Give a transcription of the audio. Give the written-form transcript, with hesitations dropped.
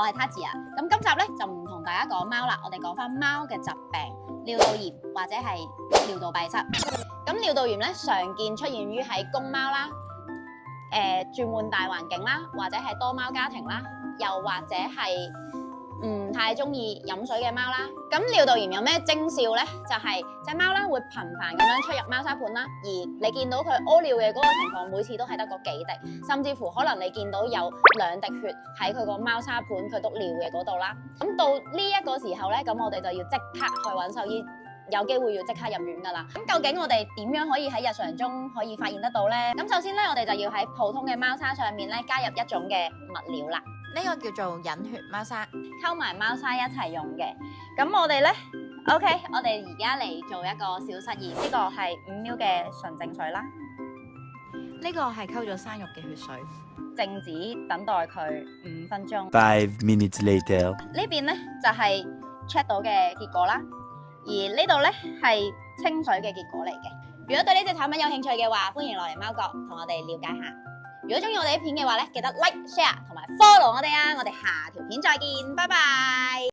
係 Tazi 啊。咁今集咧就唔同大家講貓啦，我哋講翻貓嘅疾病，尿道炎或者係尿道閉塞。咁尿道炎咧常見出現於喺公貓啦、轉換大環境啦，或者係多貓家庭啦，又或者係唔太中意飲水嘅貓啦。咁尿道炎有咩徵兆呢？就係隻貓啦會頻繁咁樣出入貓砂盤啦，而你見到佢屙尿嘅嗰個情況，每次都係得個幾滴，甚至乎可能你見到有2滴血喺佢個貓砂盤佢篤尿嘅嗰度啦。咁到呢一個時候呢，咁我哋就要即刻去揾獸醫。有機會要即刻入院㗎啦。咁究竟我哋點樣可以喺日常中可以發現得到呢？咁首先咧，我哋就要喺普通嘅貓砂上面咧加入一種嘅物料啦。呢個叫做隱血貓砂，溝埋貓砂一齊用嘅。咁我哋咧 ，OK， 我哋而家嚟做一個小實驗。呢個係5ml嘅純淨水啦，呢個係溝咗生肉嘅血水，靜止等待佢5分鐘。5 minutes later，呢邊咧就係 check 到嘅結果啦。而呢度咧係清水嘅結果嚟嘅。如果對呢隻產品有興趣嘅話，歡迎落嚟貓角同我哋了解下。如果中意我哋啲片嘅話咧，記得 like、share 同埋 follow 我哋啊！我哋下條片再見，拜拜。